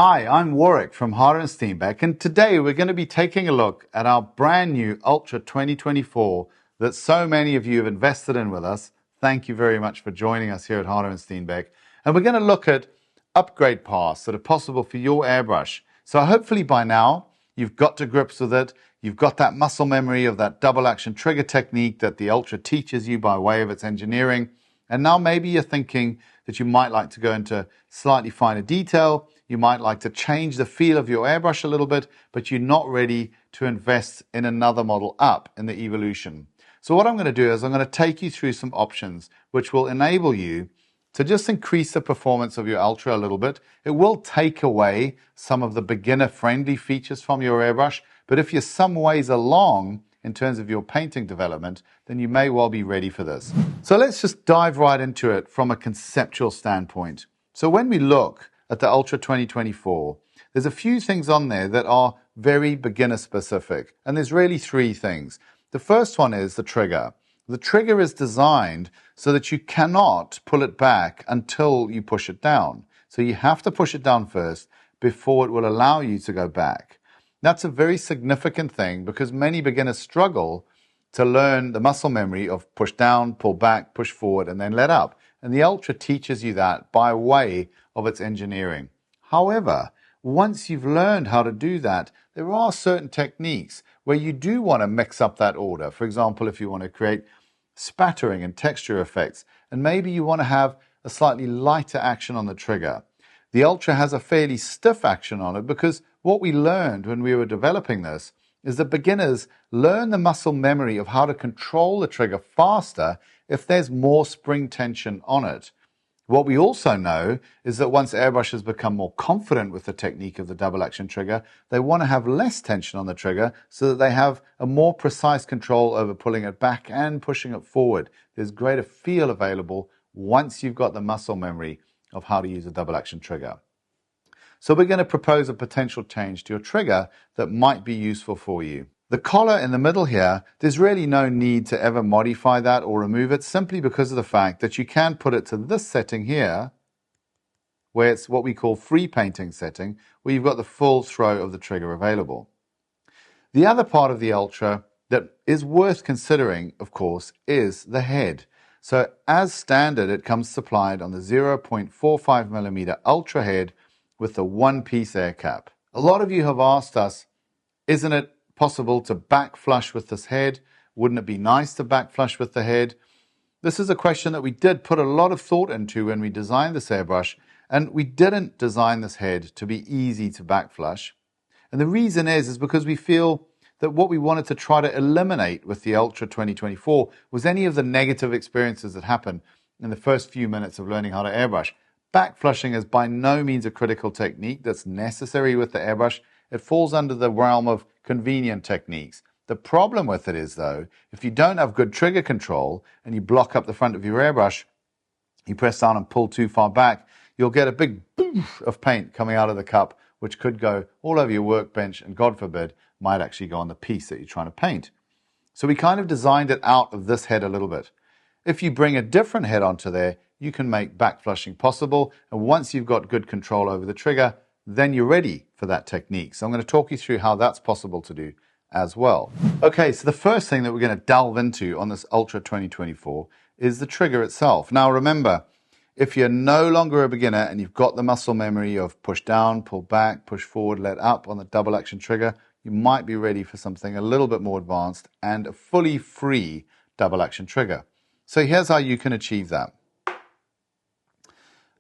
Hi, I'm Warrick from Harder and Steenbeck, and today we're going to be taking a look at our brand new Ultra 2024 that so many of you have invested in with us. Thank you very much for joining us here at Harder and Steenbeck. And we're going to look at upgrade paths that are possible for your airbrush. So hopefully by now you've got to grips with it. You've got that muscle memory of that double action trigger technique that the Ultra teaches you by way of its engineering. And now maybe you're thinking that you might like to go into slightly finer detail. You might like to change the feel of your airbrush a little bit, but you're not ready to invest in another model up in the evolution. So what I'm going to do is I'm going to take you through some options which will enable you to just increase the performance of your Ultra a little bit. It will take away some of the beginner-friendly features from your airbrush, but if you're some ways along in terms of your painting development, then you may well be ready for this. So let's just dive right into it from a conceptual standpoint. So when we look at the Ultra 2024, there's a few things on there that are very beginner specific, and there's really three things. The first one is the trigger. The trigger is designed so that you cannot pull it back until you push it down. So you have to push it down first before it will allow you to go back. That's a very significant thing because many beginners struggle to learn the muscle memory of push down, pull back, push forward, and then let up. And the Ultra teaches you that by way of its engineering. However, once you've learned how to do that, there are certain techniques where you do want to mix up that order. For example, if you want to create spattering and texture effects, and maybe you want to have a slightly lighter action on the trigger. The Ultra has a fairly stiff action on it because what we learned when we were developing this is that beginners learn the muscle memory of how to control the trigger faster if there's more spring tension on it. What we also know is that once airbrushes become more confident with the technique of the double action trigger, they want to have less tension on the trigger so that they have a more precise control over pulling it back and pushing it forward. There's greater feel available once you've got the muscle memory of how to use a double action trigger. So we're going to propose a potential change to your trigger that might be useful for you. The collar in the middle here, there's really no need to ever modify that or remove it simply because of the fact that you can put it to this setting here, where it's what we call free painting setting, where you've got the full throw of the trigger available. The other part of the Ultra that is worth considering, of course, is the head. So as standard, it comes supplied on the 0.45mm Ultra head with the one-piece air cap. A lot of you have asked us, isn't it possible to back flush with this head? Wouldn't it be nice to back flush with the head? This is a question that we did put a lot of thought into when we designed this airbrush, and we didn't design this head to be easy to back flush. And the reason is because we feel that what we wanted to try to eliminate with the Ultra 2024 was any of the negative experiences that happen in the first few minutes of learning how to airbrush. Back flushing is by no means a critical technique that's necessary with the airbrush. It falls under the realm of convenient techniques. The problem with it is, though, if you don't have good trigger control and you block up the front of your airbrush, you press down and pull too far back, you'll get a big boof of paint coming out of the cup, which could go all over your workbench and, God forbid, might actually go on the piece that you're trying to paint. So we kind of designed it out of this head a little bit. If you bring a different head onto there, you can make back flushing possible, and once you've got good control over the trigger, then you're ready for that technique. So I'm going to talk you through how that's possible to do as well. Okay, so the first thing that we're going to delve into on this Ultra 2024 is the trigger itself. Now remember, if you're no longer a beginner and you've got the muscle memory of push down, pull back, push forward, let up on the double action trigger, you might be ready for something a little bit more advanced and a fully free double action trigger. So here's how you can achieve that.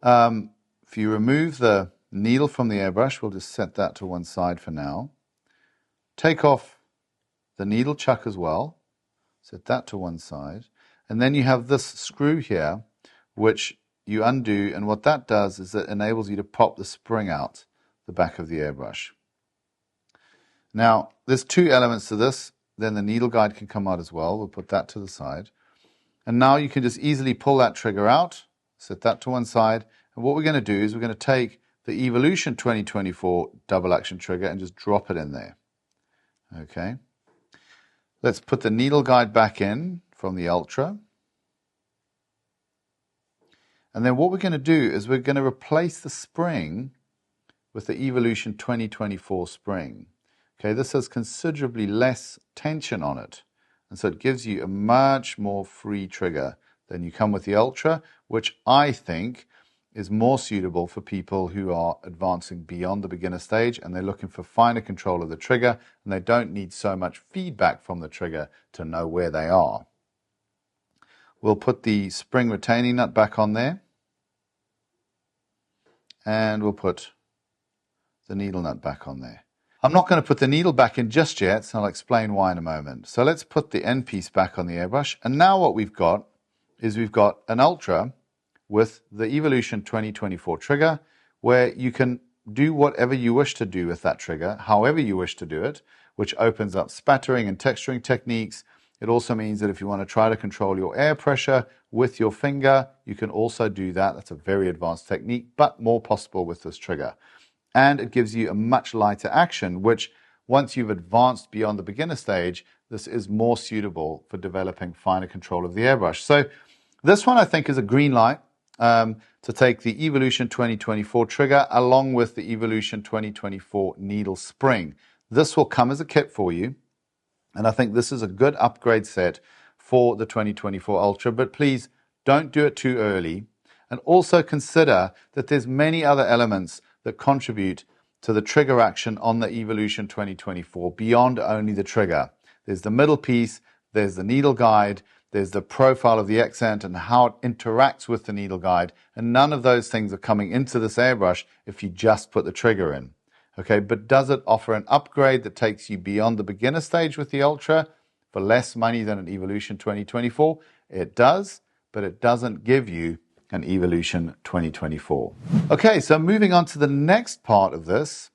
If you remove the needle from the airbrush, we'll just set that to one side for now. Take off the needle chuck as well, set that to one side, and then you have this screw here which you undo, and what that does is it enables you to pop the spring out the back of the airbrush. Now there's two elements to this, then the needle guide can come out as well. We'll put that to the side, and now you can just easily pull that trigger out, set that to one side, and what we're going to do is we're going to take the Evolution 2024 double action trigger and just drop it in there. Okay, let's put the needle guide back in from the Ultra, and then what we're going to do is we're going to replace the spring with the Evolution 2024 spring. Okay, this has considerably less tension on it, and so it gives you a much more free trigger than you come with the Ultra, which I think is more suitable for people who are advancing beyond the beginner stage and they're looking for finer control of the trigger, and they don't need so much feedback from the trigger to know where they are. We'll put the spring retaining nut back on there, and we'll put the needle nut back on there. I'm not going to put the needle back in just yet, so I'll explain why in a moment. So let's put the end piece back on the airbrush, and now what we've got is we've got an Ultra with the Evolution 2024 trigger, where you can do whatever you wish to do with that trigger, however you wish to do it, which opens up spattering and texturing techniques. It also means that if you want to try to control your air pressure with your finger, you can also do that. That's a very advanced technique, but more possible with this trigger. And it gives you a much lighter action, which once you've advanced beyond the beginner stage, this is more suitable for developing finer control of the airbrush. So this one I think is a green light to take the Evolution 2024 trigger along with the Evolution 2024 needle spring. This will come as a kit for you, and I think this is a good upgrade set for the 2024 Ultra, but please don't do it too early. And also consider that there's many other elements that contribute to the trigger action on the Evolution 2024 beyond only the trigger. There's the middle piece, there's the needle guide, there's the profile of the accent and how it interacts with the needle guide, and none of those things are coming into this airbrush if you just put the trigger in. Okay, but does it offer an upgrade that takes you beyond the beginner stage with the Ultra for less money than an Evolution 2024? It does, but it doesn't give you an Evolution 2024. Okay, so moving on to the next part of this,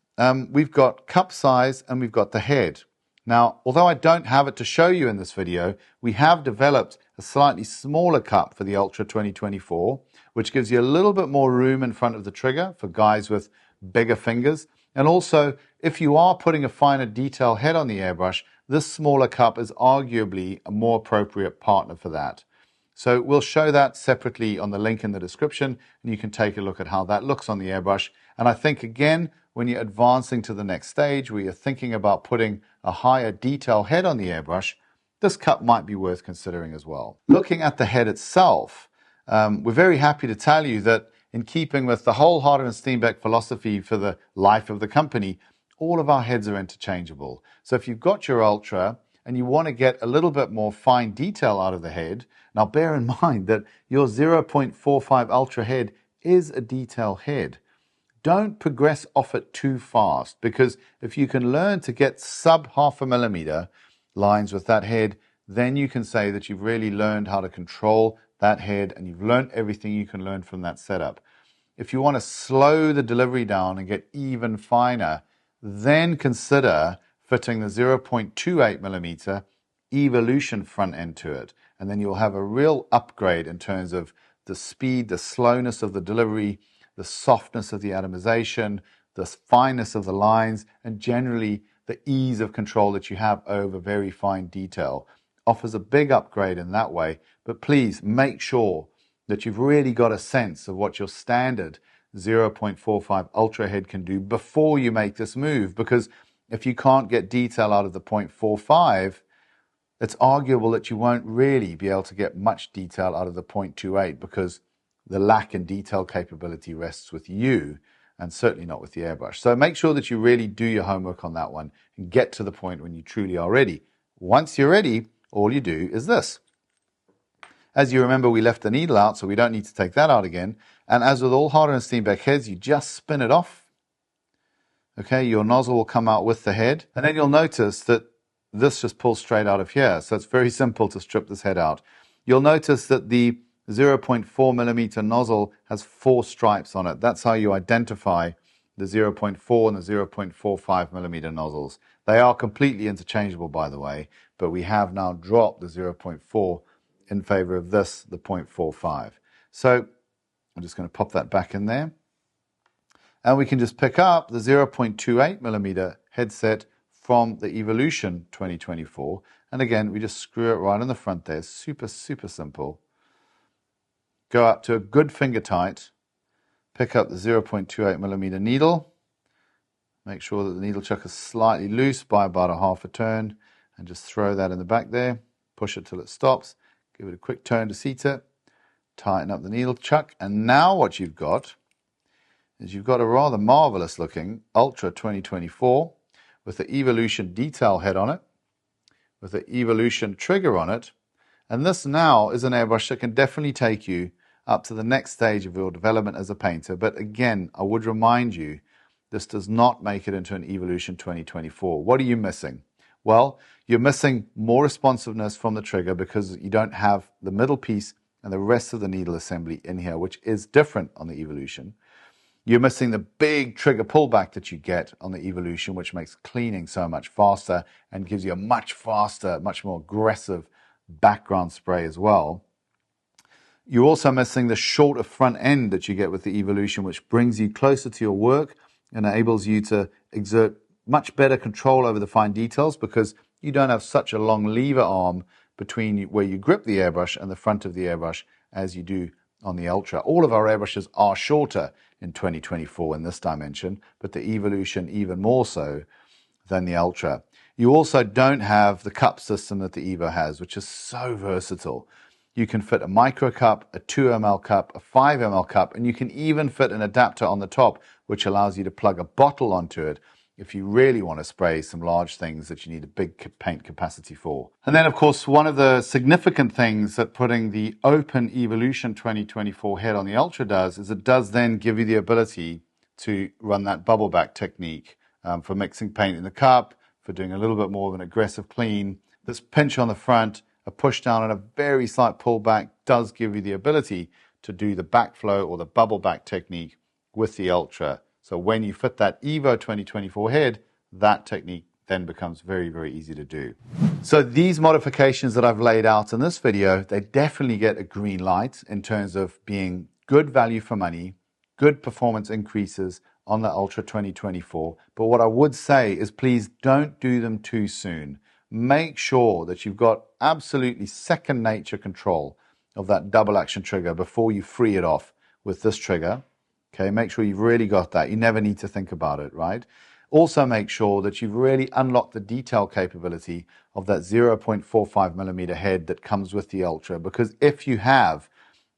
we've got cup size and we've got the head. Now, although I don't have it to show you in this video, we have developed a slightly smaller cup for the Ultra 2024, which gives you a little bit more room in front of the trigger for guys with bigger fingers. And also, if you are putting a finer detail head on the airbrush, this smaller cup is arguably a more appropriate partner for that. So we'll show that separately on the link in the description, and you can take a look at how that looks on the airbrush. And I think, again, when you're advancing to the next stage, where you're thinking about putting a higher detail head on the airbrush, this cup might be worth considering as well. Looking at the head itself, we're very happy to tell you that in keeping with the whole Harder and Steenbeck philosophy for the life of the company, all of our heads are interchangeable. So if you've got your Ultra and you want to get a little bit more fine detail out of the head, now bear in mind that your 0.45 Ultra head is a detail head. Don't progress off it too fast, because if you can learn to get sub 0.5 millimeter lines with that head, then you can say that you've really learned how to control that head and you've learned everything you can learn from that setup. If you want to slow the delivery down and get even finer, then consider fitting the 0.28 millimeter Evolution front end to it. And then you'll have a real upgrade in terms of the speed, the slowness of the delivery, the softness of the atomization, the fineness of the lines, and generally the ease of control that you have over very fine detail. Offers a big upgrade in that way, but please make sure that you've really got a sense of what your standard 0.45 Ultra head can do before you make this move, because if you can't get detail out of the 0.45, it's arguable that you won't really be able to get much detail out of the 0.28, because the lack in detail capability rests with you and certainly not with the airbrush. So make sure that you really do your homework on that one and get to the point when you truly are ready. Once you're ready, all you do is this. As you remember, we left the needle out, so we don't need to take that out again. And as with all Harder and Steenbeck heads, you just spin it off. Okay, your nozzle will come out with the head. And then you'll notice that this just pulls straight out of here. So it's very simple to strip this head out. You'll notice that the 0.4 millimeter nozzle has 4 stripes on it. That's how you identify the 0.4 and the 0.45 millimeter nozzles. They are completely interchangeable, by the way, but we have now dropped the 0.4 in favor of this, the 0.45. So I'm just going to pop that back in there. And we can just pick up the 0.28 millimeter headset from the Evolution 2024. And again, we just screw it right in the front there. Super, super simple. Go up to a good finger tight, pick up the 0.28 millimeter needle, Make sure that the needle chuck is slightly loose by about a half a turn, and just throw that in the back there. Push it till it stops. Give it a quick turn to seat it. Tighten up the needle chuck, and now what you've got is you've got a rather marvelous looking Ultra 2024 with the Evolution detail head on it, with the Evolution trigger on it, and this now is an airbrush that can definitely take you up to the next stage of your development as a painter. But again, I would remind you, this does not make it into an Evolution 2024. What are you missing? Well, you're missing more responsiveness from the trigger because you don't have the middle piece and the rest of the needle assembly in here, which is different on the Evolution. You're missing the big trigger pullback that you get on the Evolution, which makes cleaning so much faster and gives you a much faster, much more aggressive background spray as well. You're also missing the shorter front end that you get with the Evolution, which brings you closer to your work and enables you to exert much better control over the fine details because you don't have such a long lever arm between where you grip the airbrush and the front of the airbrush as you do on the Ultra. All of our airbrushes are shorter in 2024 in this dimension, but the Evolution even more so than the Ultra. You also don't have the cup system that the Evo has, which is so versatile. You can fit a micro cup, a 2 ml cup, a 5 ml cup, and you can even fit an adapter on the top, which allows you to plug a bottle onto it if you really want to spray some large things that you need a big paint capacity for. And then, of course, one of the significant things that putting the open Evolution 2024 head on the Ultra does is it does then give you the ability to run that bubble back technique for mixing paint in the cup, for doing a little bit more of an aggressive clean. This pinch on the front, a push down and a very slight pullback does give you the ability to do the backflow or the bubble back technique with the Ultra. So when you fit that Evo 2024 head, that technique then becomes very, very easy to do. So these modifications that I've laid out in this video, they definitely get a green light in terms of being good value for money, good performance increases on the Ultra 2024. But what I would say is please don't do them too soon. Make sure that you've got absolutely second nature control of that double action trigger before you free it off with this trigger. Okay, make sure you've really got that. You never need to think about it, right? Also make sure that you've really unlocked the detail capability of that 0.45 millimeter head that comes with the Ultra, because if you have,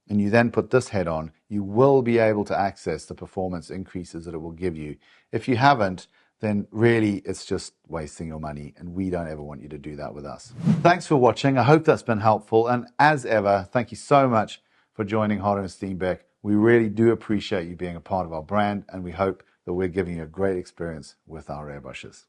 and you then put this head on, you will be able to access the performance increases that it will give you. If you haven't, then really it's just wasting your money, and we don't ever want you to do that with us. Thanks for watching. I hope that's been helpful, and as ever, thank you so much for joining Hodder and Steenbeck. We really do appreciate you being a part of our brand, and we hope that we're giving you a great experience with our airbrushes.